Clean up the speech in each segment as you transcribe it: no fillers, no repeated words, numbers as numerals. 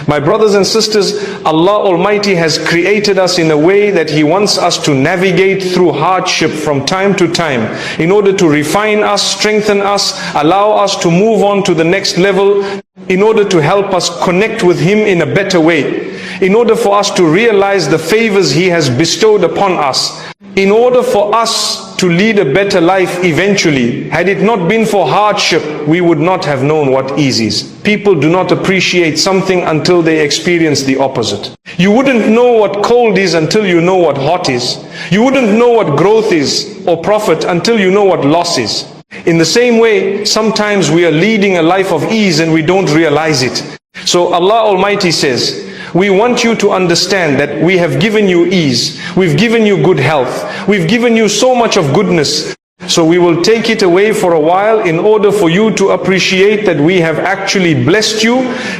My brothers and sisters, Allah Almighty has created us in a way that He wants us to navigate through hardship from time to time in order to refine us, strengthen us, allow us to move on to the next level, in order to help us connect with Him in a better way, in order for us to realize the favors He has bestowed upon us, in order for us to lead a better life eventually. Had it not been for hardship, we would not have known what ease is. People do not appreciate something until they experience the opposite. You wouldn't know what cold is until you know what hot is. You wouldn't know what growth is or profit until you know what loss is. In the same way, sometimes we are leading a life of ease and we don't realize it. So Allah Almighty says, we want you to understand that we have given you ease, we've given you good health, we've given you so much of goodness. So we will take it away for a while in order for you to appreciate that we have actually blessed you.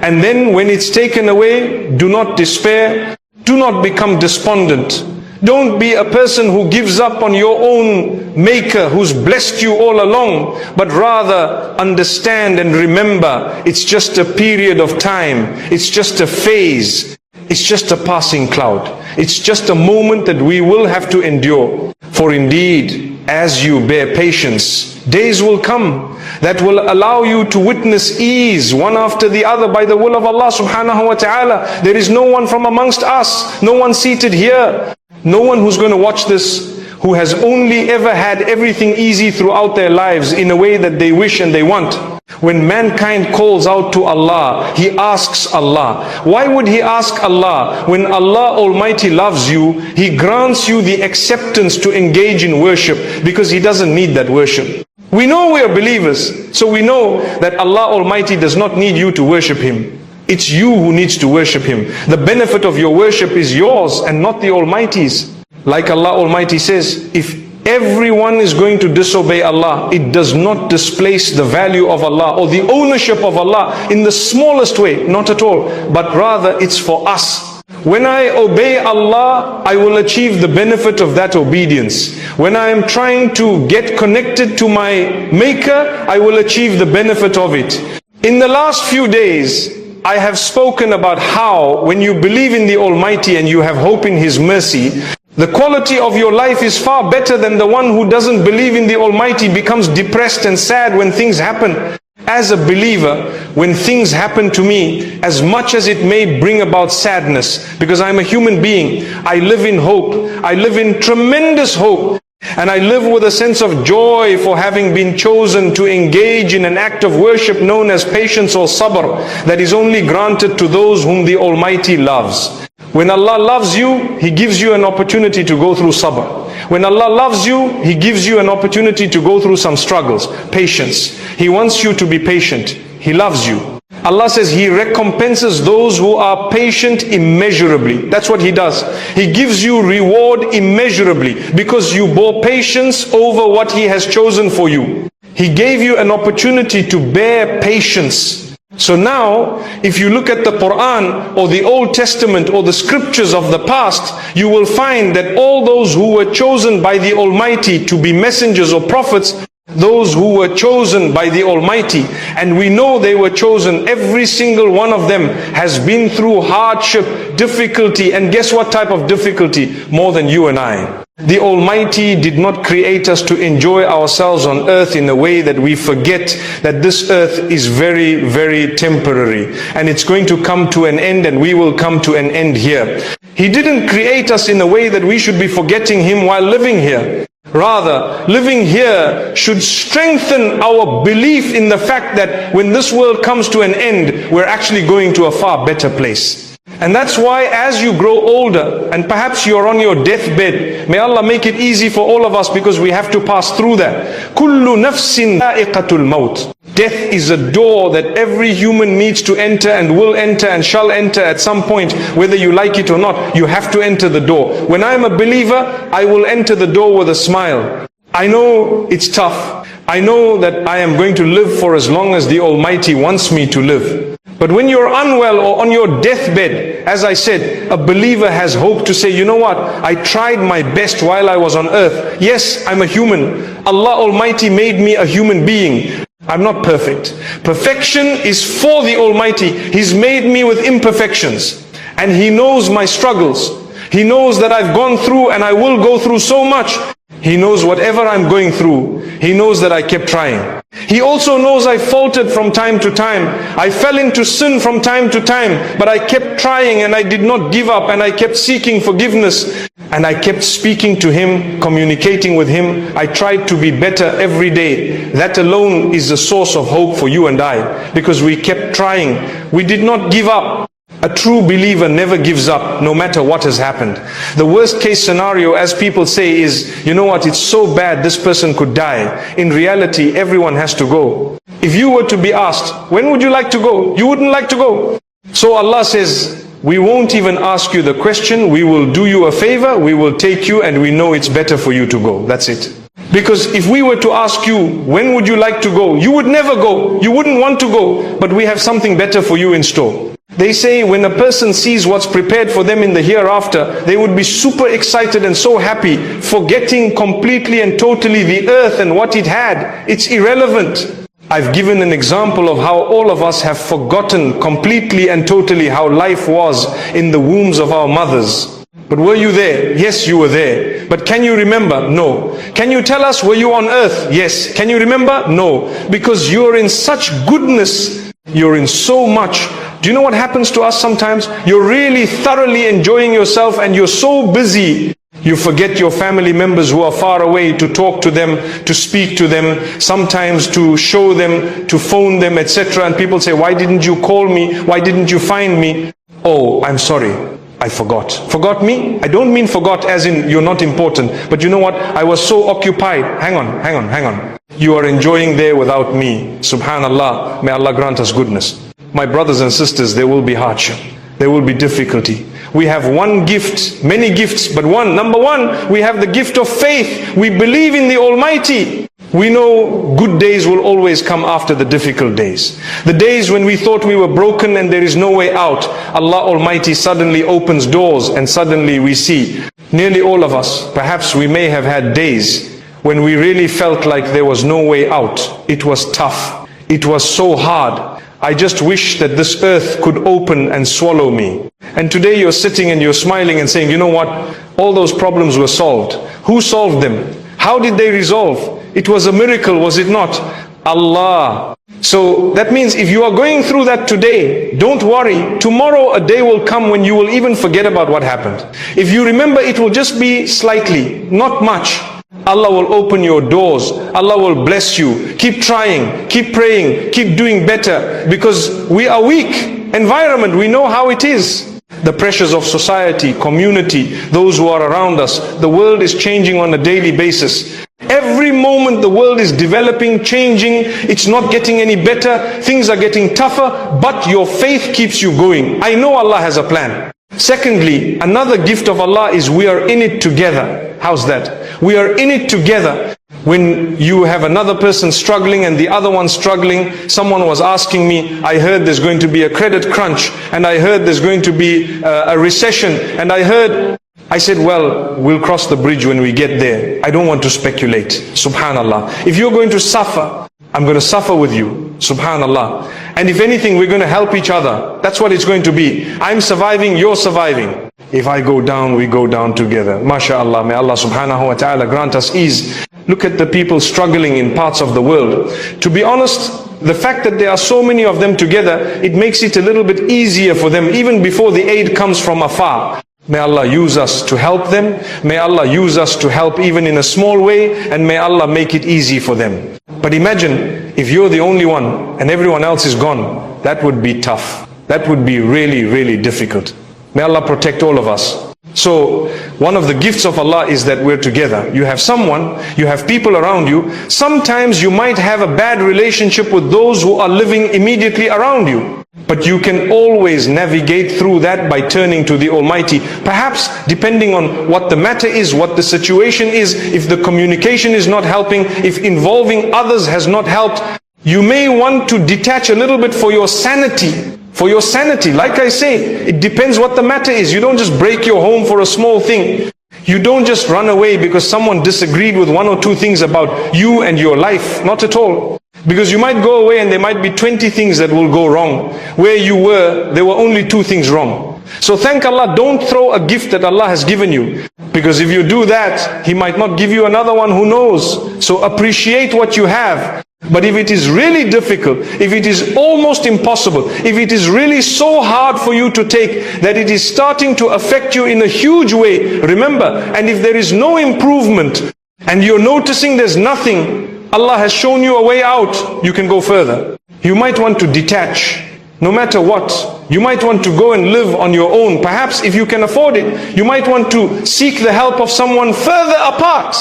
And then when it's taken away, do not despair, do not become despondent. Don't be a person who gives up on your own Maker who's blessed you all along, but rather understand and remember it's just a period of time, it's just a phase, it's just a passing cloud, it's just a moment that we will have to endure. For indeed, as you bear patience, days will come that will allow you to witness ease one after the other by the will of Allah subhanahu wa ta'ala. There is no one from amongst us, no one seated here, no one who's going to watch this who has only ever had everything easy throughout their lives in a way that they wish and they want. When mankind calls out to Allah, he asks Allah. Why would he ask Allah? When Allah Almighty loves you, He grants you the acceptance to engage in worship, because He doesn't need that worship. We know we are believers, so we know that Allah Almighty does not need you to worship Him. It's you who needs to worship Him. The benefit of your worship is yours and not the Almighty's. Like Allah Almighty says, if everyone is going to disobey Allah, it does not displace the value of Allah or the ownership of Allah in the smallest way, not at all, but rather it's for us. When I obey Allah, I will achieve the benefit of that obedience. When I am trying to get connected to my Maker, I will achieve the benefit of it. In the last few days, I have spoken about how when you believe in the Almighty and you have hope in His mercy, the quality of your life is far better than the one who doesn't believe in the Almighty, becomes depressed and sad when things happen. As a believer, when things happen to me, as much as it may bring about sadness, because I'm a human being, I live in hope. I live in tremendous hope. And I live with a sense of joy for having been chosen to engage in an act of worship known as patience or sabr, that is only granted to those whom the Almighty loves. When Allah loves you, He gives you an opportunity to go through sabr. When Allah loves you, He gives you an opportunity to go through some struggles, patience. He wants you to be patient. He loves you. Allah says He recompenses those who are patient immeasurably. That's what He does. He gives you reward immeasurably because you bore patience over what He has chosen for you. He gave you an opportunity to bear patience. So now, if you look at the Quran or the Old Testament or the scriptures of the past, you will find that all those who were chosen by the Almighty to be messengers or prophets, those who were chosen by the Almighty, and we know they were chosen, every single one of them has been through hardship, difficulty, and guess what type of difficulty? More than you and I. The Almighty did not create us to enjoy ourselves on earth in a way that we forget that this earth is very, very temporary and it's going to come to an end, and we will come to an end here. He didn't create us in a way that we should be forgetting Him while living here. Rather, living here should strengthen our belief in the fact that when this world comes to an end, we're actually going to a far better place. And that's why as you grow older, and perhaps you're on your deathbed, may Allah make it easy for all of us, because we have to pass through that. Kullu nafsin dha'iqatul maut. Death is a door that every human needs to enter and will enter and shall enter at some point, whether you like it or not. You have to enter the door. When I'm a believer, I will enter the door with a smile. I know it's tough. I know that I am going to live for as long as the Almighty wants me to live. But when you're unwell or on your deathbed, as I said, a believer has hope to say, you know what, I tried my best while I was on earth. Yes, I'm a human. Allah Almighty made me a human being. I'm not perfect. Perfection is for the Almighty. He's made me with imperfections. And He knows my struggles. He knows that I've gone through and I will go through so much. He knows whatever I'm going through. He knows that I kept trying. He also knows I faltered from time to time. I fell into sin from time to time, but I kept trying and I did not give up, and I kept seeking forgiveness, and I kept speaking to Him, communicating with Him. I tried to be better every day. That alone is a source of hope for you and I, because we kept trying. We did not give up. A true believer never gives up, no matter what has happened. The worst case scenario, as people say, is, you know what, it's so bad this person could die. In reality, everyone has to go. If you were to be asked, when would you like to go? You wouldn't like to go. So Allah says, we won't even ask you the question. We will do you a favor. We will take you, and we know it's better for you to go. That's it. Because if we were to ask you, when would you like to go? You would never go. You wouldn't want to go. But we have something better for you in store. They say when a person sees what's prepared for them in the hereafter, they would be super excited and so happy, forgetting completely and totally the earth and what it had. It's irrelevant. I've given an example of how all of us have forgotten completely and totally how life was in the wombs of our mothers. But were you there? Yes, you were there. But can you remember? No. Can you tell us, were you on earth? Yes. Can you remember? No. Because you're in such goodness. You're in so much. Do you know what happens to us sometimes? You're really thoroughly enjoying yourself and you're so busy. You forget your family members who are far away, to talk to them, to speak to them, sometimes to show them, to phone them, etc. And people say, why didn't you call me? Why didn't you find me? Oh, I'm sorry. I forgot. Forgot me? I don't mean forgot as in you're not important. But you know what? I was so occupied. Hang on. You are enjoying there without me. Subhanallah. May Allah grant us goodness. My brothers and sisters, there will be hardship. There will be difficulty. We have one gift, many gifts, but one. Number one, we have the gift of faith. We believe in the Almighty. We know good days will always come after the difficult days. The days when we thought we were broken and there is no way out, Allah Almighty suddenly opens doors and suddenly we see. Nearly all of us, perhaps we may have had days when we really felt like there was no way out. It was tough. It was so hard. I just wish that this earth could open and swallow me. And today you're sitting and you're smiling and saying, you know what? All those problems were solved. Who solved them? How did they resolve? It was a miracle, was it not? Allah. So that means if you are going through that today, don't worry. Tomorrow a day will come when you will even forget about what happened. If you remember, it will just be slightly, not much. Allah will open your doors. Allah will bless you. Keep trying, keep praying, keep doing better, because we are weak. Environment, we know how it is. The pressures of society, community, those who are around us. The world is changing on a daily basis. Every moment the world is developing, changing. It's not getting any better. Things are getting tougher, but your faith keeps you going. I know Allah has a plan. Secondly, another gift of Allah is we are in it together. How's that? We are in it together. When you have another person struggling and the other one struggling, someone was asking me, I heard there's going to be a credit crunch, and I heard there's going to be a recession, and I said, well, we'll cross the bridge when we get there. I don't want to speculate. Subhanallah. If you're going to suffer, I'm going to suffer with you. Subhanallah. And if anything, we're going to help each other. That's what it's going to be. I'm surviving, you're surviving. If I go down, we go down together. MashaAllah. May Allah subhanahu wa ta'ala grant us ease. Look at the people struggling in parts of the world. To be honest, the fact that there are so many of them together, it makes it a little bit easier for them, even before the aid comes from afar. May Allah use us to help them. May Allah use us to help even in a small way, and may Allah make it easy for them. But imagine if you're the only one and everyone else is gone. That would be tough. That would be really, really difficult. May Allah protect all of us. So one of the gifts of Allah is that we're together. You have someone, you have people around you. Sometimes you might have a bad relationship with those who are living immediately around you. But you can always navigate through that by turning to the Almighty. Perhaps depending on what the matter is, what the situation is, if the communication is not helping, if involving others has not helped, you may want to detach a little bit for your sanity. For your sanity, like I say, it depends what the matter is. You don't just break your home for a small thing. You don't just run away because someone disagreed with one or two things about you and your life. Not at all. Because you might go away and there might be 20 things that will go wrong. Where you were, there were only 2 things wrong. So thank Allah, don't throw a gift that Allah has given you. Because if you do that, He might not give you another one, who knows. So appreciate what you have. But if it is really difficult, if it is almost impossible, if it is really so hard for you to take that it is starting to affect you in a huge way, remember, and if there is no improvement and you're noticing there's nothing, Allah has shown you a way out, you can go further. You might want to detach, no matter what. You might want to go and live on your own. Perhaps if you can afford it, you might want to seek the help of someone further apart.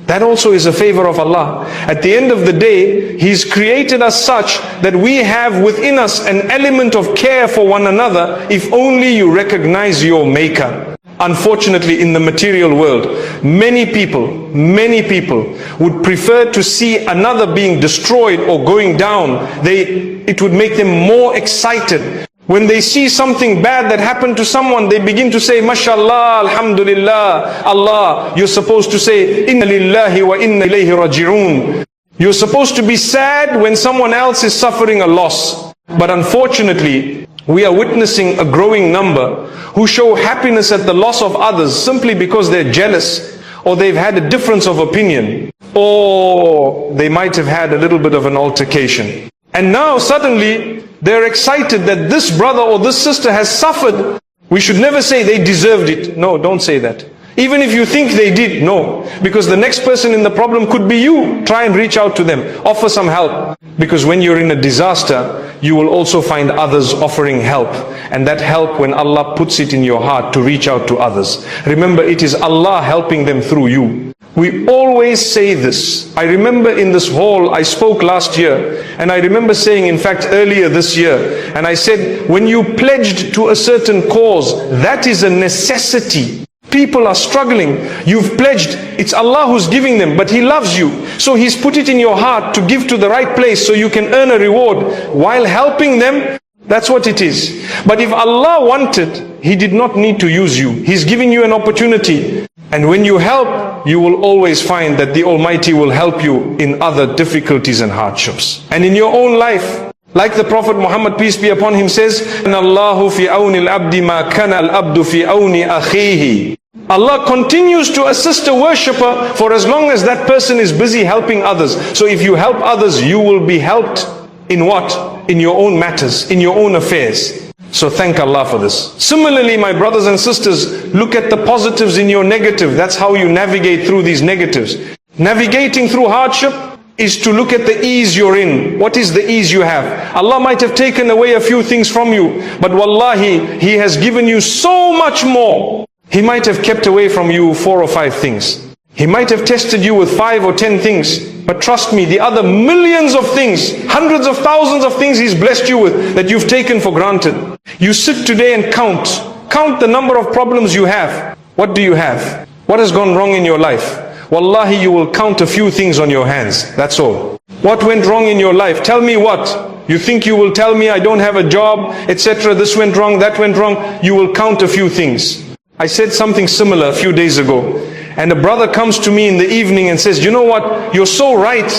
That also is a favor of Allah. At the end of the day, He's created us such that we have within us an element of care for one another, if only you recognize your Maker. Unfortunately, in the material world, many people would prefer to see another being destroyed or going down. It would make them more excited. When they see something bad that happened to someone, they begin to say, Mashallah, Alhamdulillah, Allah. You're supposed to say, Inna lillahi wa inna ilayhi raji'un. You're supposed to be sad when someone else is suffering a loss. But unfortunately, we are witnessing a growing number who show happiness at the loss of others simply because they're jealous, or they've had a difference of opinion, or they might have had a little bit of an altercation. And now suddenly, they're excited that this brother or this sister has suffered. We should never say they deserved it. No, don't say that. Even if you think they did, no. Because the next person in the problem could be you. Try and reach out to them. Offer some help. Because when you're in a disaster, you will also find others offering help. And that help, when Allah puts it in your heart to reach out to others. Remember, it is Allah helping them through you. We always say this. I remember in this hall, I spoke last year, and I remember saying, in fact, earlier this year, and I said, when you pledged to a certain cause, that is a necessity. People are struggling. You've pledged. It's Allah who's giving them, but He loves you. So He's put it in your heart to give to the right place so you can earn a reward while helping them. That's what it is. But if Allah wanted, He did not need to use you. He's giving you an opportunity. And when you help, you will always find that the Almighty will help you in other difficulties and hardships. And in your own life, like the Prophet Muhammad, peace be upon him, says, Allahu fi awni al-abdi ma kana al-abdu fi awni akhihi. Allah continues to assist a worshipper for as long as that person is busy helping others. So if you help others, you will be helped in what? In your own matters, in your own affairs. So thank Allah for this. Similarly, my brothers and sisters, look at the positives in your negative. That's how you navigate through these negatives. Navigating through hardship is to look at the ease you're in. What is the ease you have? Allah might have taken away a few things from you, but wallahi, He has given you so much more. He might have kept away from you 4 or 5 things. He might have tested you with 5 or 10 things. But trust me, the other millions of things, hundreds of thousands of things He's blessed you with that you've taken for granted. You sit today and count the number of problems you have. What do you have? What has gone wrong in your life? Wallahi, you will count a few things on your hands. That's all. What went wrong in your life? Tell me what? You think you will tell me I don't have a job, etc. This went wrong, that went wrong. You will count a few things. I said something similar a few days ago. And a brother comes to me in the evening and says, you know what, you're so right.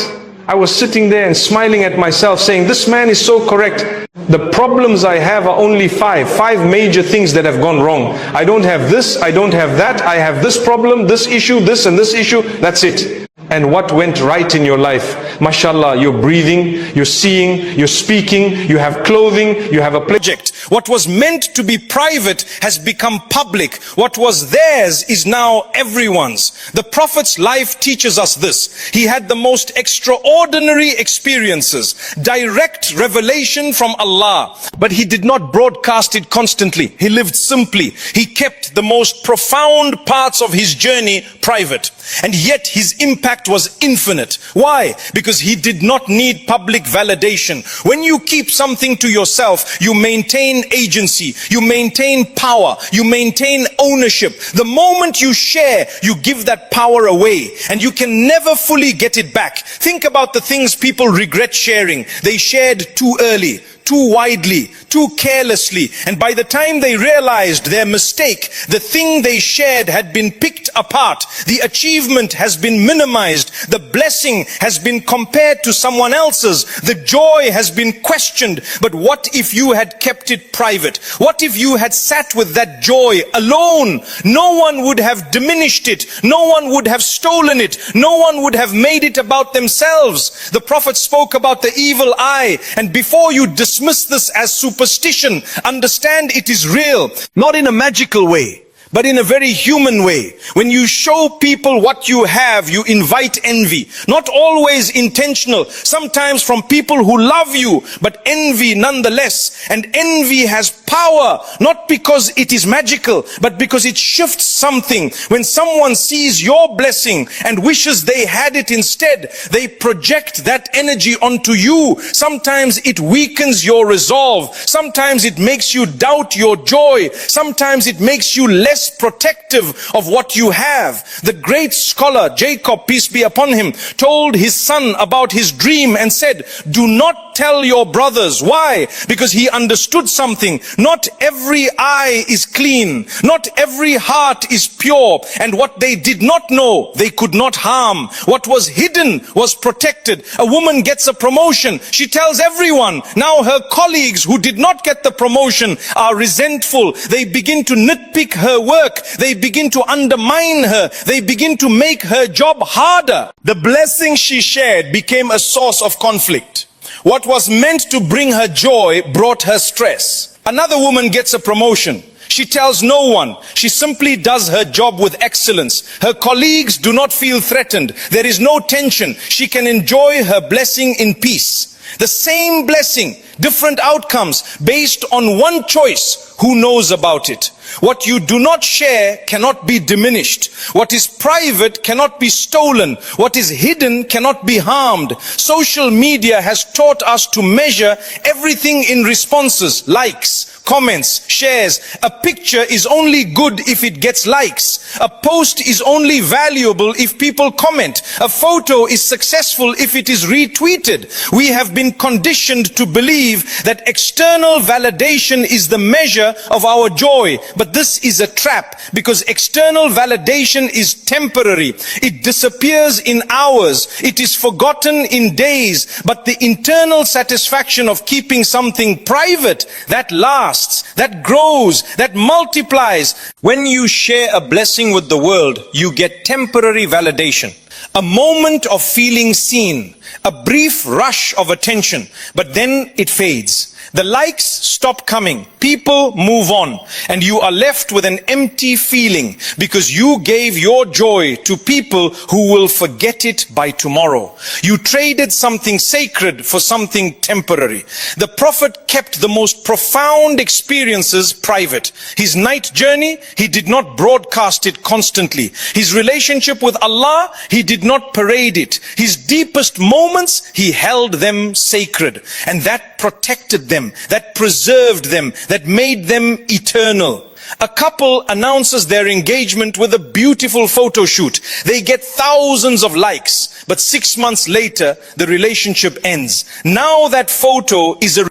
I was sitting there and smiling at myself saying, this man is so correct. The problems I have are only 5 major things that have gone wrong. I don't have this, I don't have that, I have this problem, this issue, this and this issue, that's it. And what went right in your life? Mashallah, you're breathing, you're seeing, you're speaking, you have clothing, you have a project. What was meant to be private has become public. What was theirs is now everyone's. The Prophet's life teaches us this. He had the most extraordinary experiences, direct revelation from Allah. But he did not broadcast it constantly. He lived simply. He kept the most profound parts of his journey private. And yet his impact was infinite. Why? Because he did not need public validation. When you keep something to yourself, you maintain agency, you maintain power, you maintain ownership. The moment you share, you give that power away, and you can never fully get it back. Think about the things people regret sharing. They shared too early, too widely, too carelessly. And by the time they realized their mistake, the thing they shared had been picked apart. The achievement has been minimized. The blessing has been compared to someone else's. The joy has been questioned. But what if you had kept it private? What if you had sat with that joy alone? No one would have diminished it. No one would have stolen it. No one would have made it about themselves. The Prophet spoke about the evil eye. And before you dismiss this as superstition, understand it is real. Not in a magical way, but in a very human way. When you show people what you have, you invite envy. Not always intentional, sometimes from people who love you, but envy nonetheless. And envy has power, not because it is magical, but because it shifts something. When someone sees your blessing and wishes they had it instead, they project that energy onto you. Sometimes it weakens your resolve. Sometimes it makes you doubt your joy. Sometimes it makes you less protective of what you have. The great scholar Jacob, peace be upon him, told his son about his dream and said, do not tell your brothers. Why? Because he understood something. Not every eye is clean. Not every heart is pure. And what they did not know, they could not harm. What was hidden was protected. A woman gets a promotion. She tells everyone. Now her colleagues who did not get the promotion are resentful. They begin to nitpick her work. They begin to undermine her. They begin to make her job harder. The blessing she shared became a source of conflict. What was meant to bring her joy brought her stress. Another woman gets a promotion. She tells no one. She simply does her job with excellence. Her colleagues do not feel threatened. There is no tension. She can enjoy her blessing in peace. The same blessing, different outcomes based on one choice. Who knows about it? What you do not share cannot be diminished. What is private cannot be stolen. What is hidden cannot be harmed. Social media has taught us to measure everything in responses, likes, comments, shares. A picture is only good if it gets likes. A post is only valuable if people comment. A photo is successful if it is retweeted. We have been conditioned to believe that external validation is the measure of our joy. But this is a trap, because external validation is temporary. It disappears in hours. It is forgotten in days. But the internal satisfaction of keeping something private, that lasts, that grows, that multiplies. When you share a blessing with the world, you get temporary validation. A moment of feeling seen, a brief rush of attention, but then it fades. The likes stop coming, people move on, and you are left with an empty feeling because you gave your joy to people who will forget it by tomorrow. You traded something sacred for something temporary. The Prophet kept the most profound experiences private. His night journey, he did not broadcast it constantly. His relationship with Allah, he did not parade it. His deepest moments, he held them sacred, and that protected them, that preserved them, that made them eternal. A couple announces their engagement with a beautiful photo shoot. They get thousands of likes, but 6 months later, the relationship ends. Now that photo is a